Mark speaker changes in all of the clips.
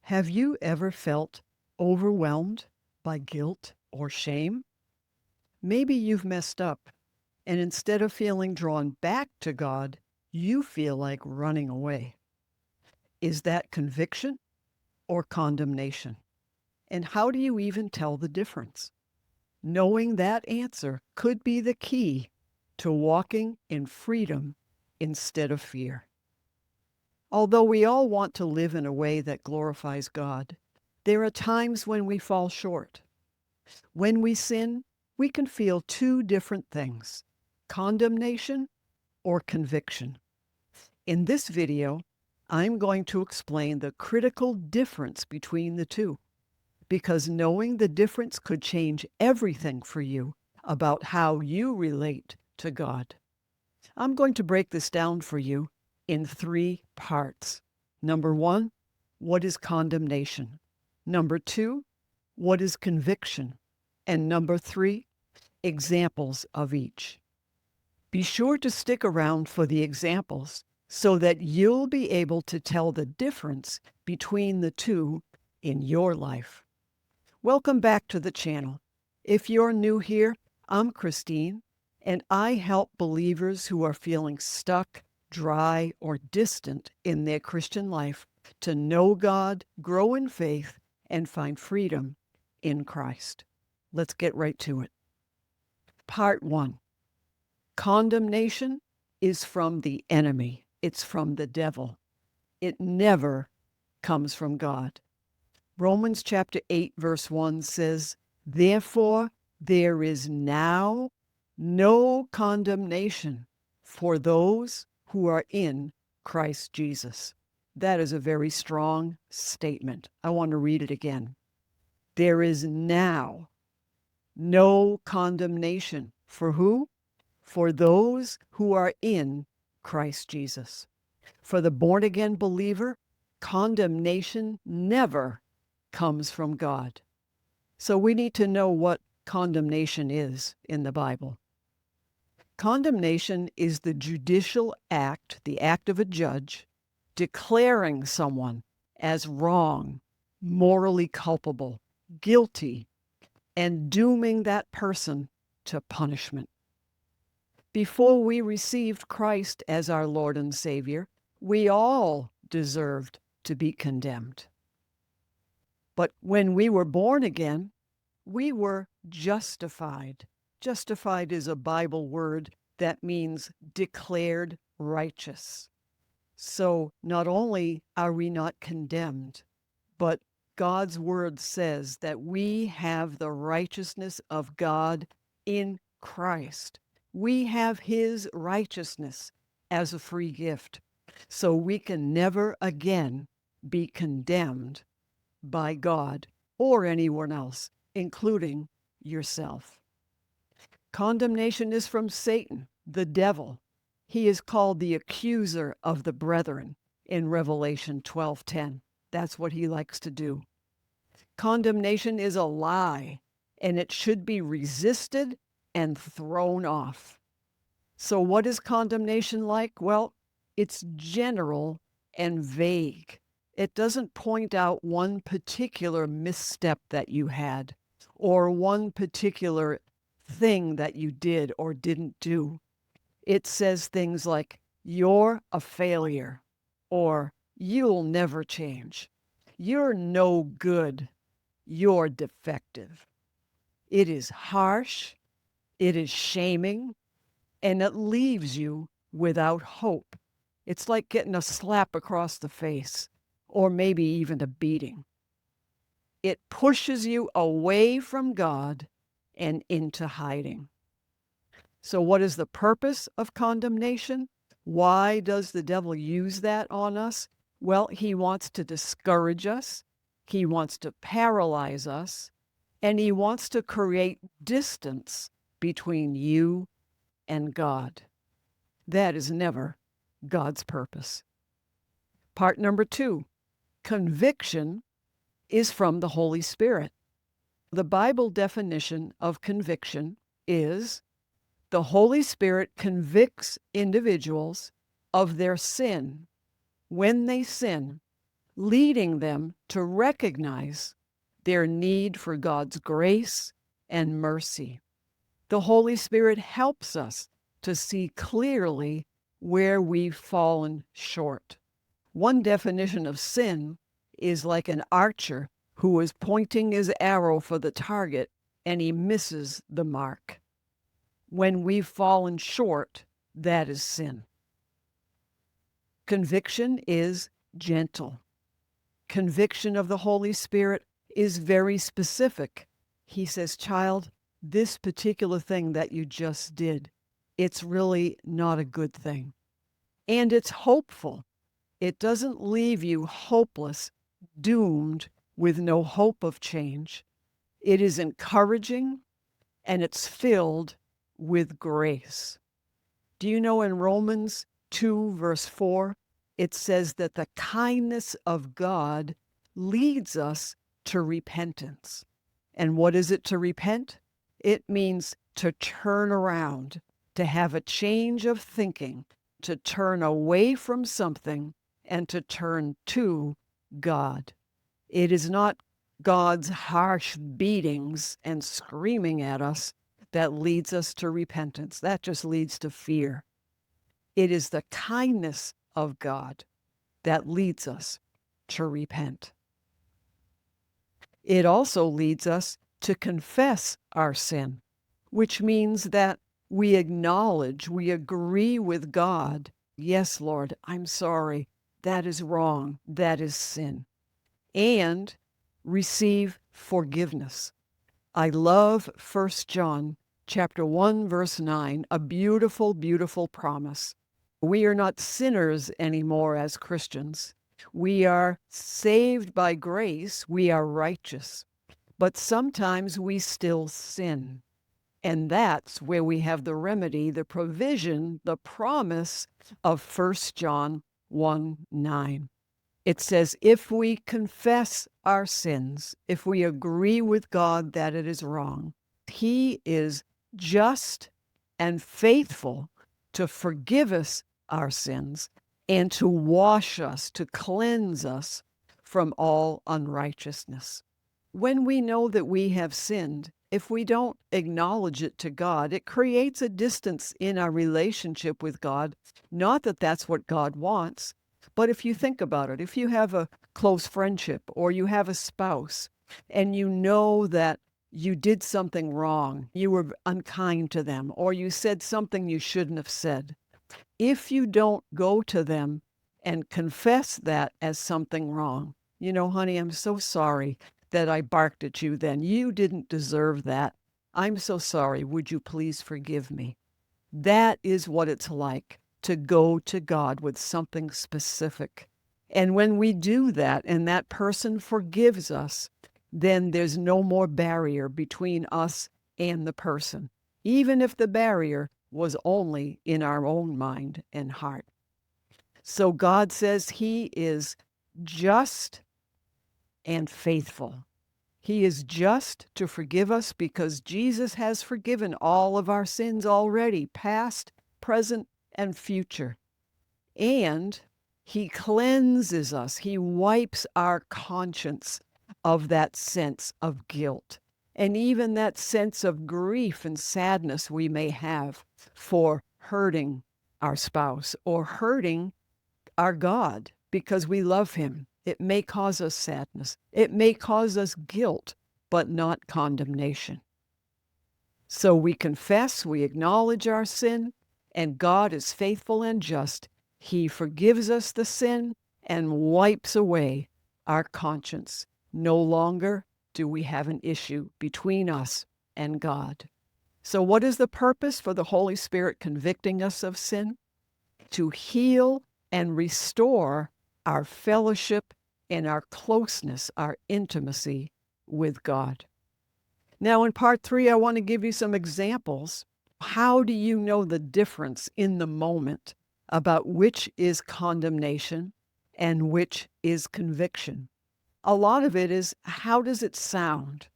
Speaker 1: Have you ever felt overwhelmed by guilt or shame? Maybe you've messed up, and instead of feeling drawn back to God, you feel like running away. Is that conviction or condemnation? And how do you even tell the difference? Knowing that answer could be the key to walking in freedom instead of fear. Although we all want to live in a way that glorifies God, there are times when we fall short. When we sin, we can feel two different things: condemnation or conviction. In this video, I'm going to explain the critical difference between the two, because knowing the difference could change everything for you about how you relate to God. I'm going to break this down for you in three parts. Number one, what is condemnation? Number two, what is conviction? And number three, examples of each. Be sure to stick around for the examples so that you'll be able to tell the difference between the two in your life. Welcome back to the channel. If you're new here, I'm Christine, and I help believers who are feeling stuck, dry, or distant in their Christian life to know God, grow in faith, and find freedom in Christ. Let's get right to it. Part one. Condemnation is from the enemy. It's from the devil. It never comes from God. Romans chapter 8, verse 1 says, "Therefore there is now no condemnation for those who are in Christ Jesus." That is a very strong statement. I want to read it again. There is now no condemnation. For who? For those who are in Christ Jesus. For the born-again believer, condemnation never comes from God. So we need to know what condemnation is in the Bible. Condemnation is the judicial act, the act of a judge, declaring someone as wrong, morally culpable, guilty, and dooming that person to punishment. Before we received Christ as our Lord and Savior, we all deserved to be condemned. But when we were born again, we were justified. Justified is a Bible word that means declared righteous. So not only are we not condemned, but God's word says that we have the righteousness of God in Christ. We have his righteousness as a free gift. So we can never again be condemned by God or anyone else, including yourself. Condemnation is from Satan, the devil. He is called the accuser of the brethren in Revelation 12:10. That's what he likes to do. Condemnation is a lie, and it should be resisted and thrown off. So what is condemnation like? Well, it's general and vague. It doesn't point out one particular misstep that you had or one particular thing that you did or didn't do. It says things like, "You're a failure," or "You'll never change," "You're no good," "You're defective." It is harsh, it is shaming, and it leaves you without hope. It's like getting a slap across the face, or maybe even a beating. It pushes you away from God and into hiding. So what is the purpose of condemnation? Why does the devil use that on us? Well, he wants to discourage us, he wants to paralyze us, and he wants to create distance between you and God. That is never God's purpose. Part number two, conviction is from the Holy Spirit. The Bible definition of conviction is the Holy Spirit convicts individuals of their sin when they sin leading them to recognize their need for God's grace and mercy. The Holy Spirit helps us to see clearly where we've fallen short. One definition of sin is like an archer who is pointing his arrow for the target and he misses the mark. When we've fallen short, that is sin. Conviction is gentle. Conviction of the Holy Spirit is very specific. He says, child, this particular thing that you just did, it's really not a good thing. And it's hopeful. It doesn't leave you hopeless, doomed, with no hope of change. It is encouraging, and it's filled with grace. Do you know in Romans 2, verse 4, it says that the kindness of God leads us to repentance. And what is it to repent? It means to turn around, to have a change of thinking, to turn away from something and to turn to God. It is not God's harsh beatings and screaming at us that leads us to repentance. That just leads to fear. It is the kindness of God that leads us to repent. It also leads us to confess our sin, which means that we acknowledge, we agree with God. Yes, Lord, I'm sorry. That is wrong. That is sin. And receive forgiveness. I love 1 John chapter 1, verse 9, a beautiful, beautiful promise. We are not sinners anymore as Christians. We are saved by grace. We are righteous. But sometimes we still sin. And that's where we have the remedy, the provision, the promise of 1 John 1:9. It says, if we confess our sins, if we agree with God that it is wrong, He is just and faithful to forgive us our sins and to wash us, to cleanse us from all unrighteousness. When we know that we have sinned, if we don't acknowledge it to God, it creates a distance in our relationship with God. Not that that's what God wants, but if you think about it, if you have a close friendship or you have a spouse and you know that you did something wrong, you were unkind to them, or you said something you shouldn't have said, if you don't go to them and confess that as something wrong, you know, honey, I'm so sorry that I barked at you then. You didn't deserve that. I'm so sorry. Would you please forgive me? That is what it's like to go to God with something specific. And when we do that and that person forgives us, then there's no more barrier between us and the person, even if the barrier was only in our own mind and heart. So God says He is just and faithful. He is just to forgive us because Jesus has forgiven all of our sins already, past, present, and future. And He cleanses us. He wipes our conscience of that sense of guilt and even that sense of grief and sadness we may have for hurting our spouse or hurting our God because we love Him. It may cause us sadness. It may cause us guilt, but not condemnation. So we confess, we acknowledge our sin, and God is faithful and just. He forgives us the sin and wipes away our conscience. No longer do we have an issue between us and God. So what is the purpose for the Holy Spirit convicting us of sin? To heal and restore our fellowship and our closeness, our intimacy with God. Now, in part 3, I want to give you some examples. How do you know the difference in the moment about which is condemnation and which is conviction? A lot of it is, how does it sound?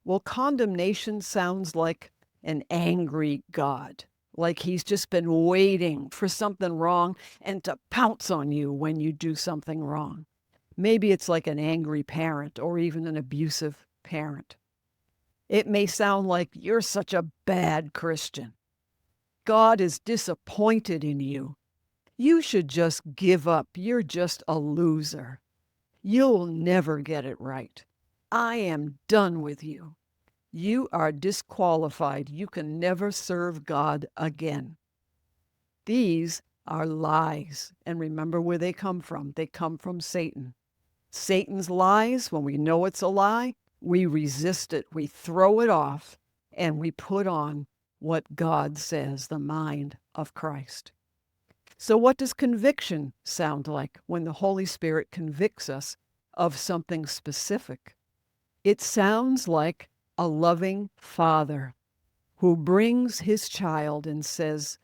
Speaker 1: Well, condemnation sounds like an angry God, like He's just been waiting for something wrong and to pounce on you when you do something wrong. Maybe it's like an angry parent or even an abusive parent. It may sound like you're such a bad Christian. God is disappointed in you. You should just give up. You're just a loser. You'll never get it right. I am done with you. You are disqualified. You can never serve God again. These are lies. And remember where they come from. They come from Satan. Satan's lies, when we know it's a lie, we resist it. We throw it off and we put on what God says, the mind of Christ. So what does conviction sound like when the Holy Spirit convicts us of something specific? It sounds like a loving father who brings his child and says,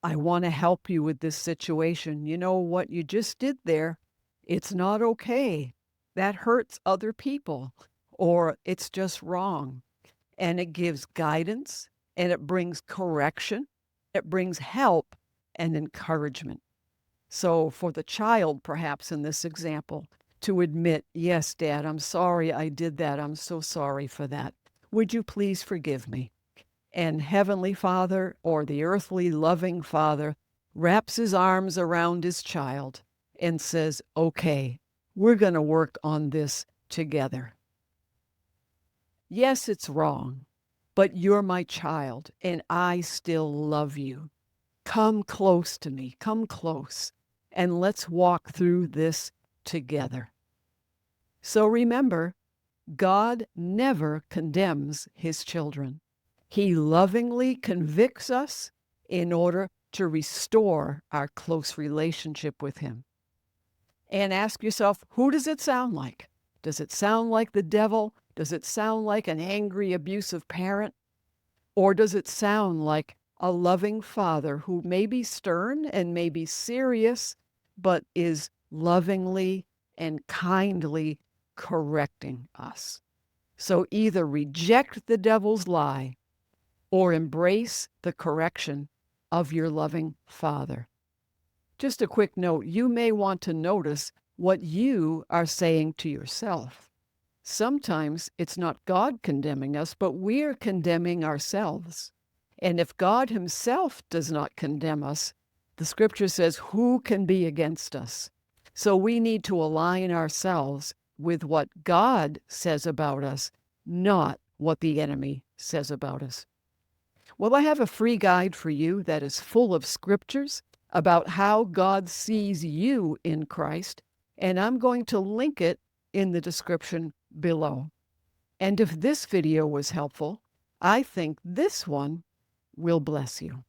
Speaker 1: I want to help you with this situation. You know what you just did there? It's not okay. That hurts other people, or it's just wrong. And it gives guidance, and it brings correction. It brings help and encouragement. So for the child, perhaps in this example, to admit, yes, Dad, I'm sorry I did that. I'm so sorry for that. Would you please forgive me? And Heavenly Father, or the earthly loving Father, wraps his arms around his child and says, okay, we're going to work on this together. Yes, it's wrong, but you're my child and I still love you. Come close to me, come close, and let's walk through this together. So remember, God never condemns his children. He lovingly convicts us in order to restore our close relationship with him. And ask yourself, who does it sound like? Does it sound like the devil? Does it sound like an angry, abusive parent? Or does it sound like a loving father who may be stern and may be serious, but is lovingly and kindly correcting us? So either reject the devil's lie or embrace the correction of your loving Father. Just a quick note, you may want to notice what you are saying to yourself. Sometimes it's not God condemning us, but we're condemning ourselves. And if God himself does not condemn us, the scripture says, who can be against us? So we need to align ourselves with what God says about us, not what the enemy says about us. Well, I have a free guide for you that is full of scriptures about how God sees you in Christ, and I'm going to link it in the description below. And if this video was helpful, I think this one will bless you.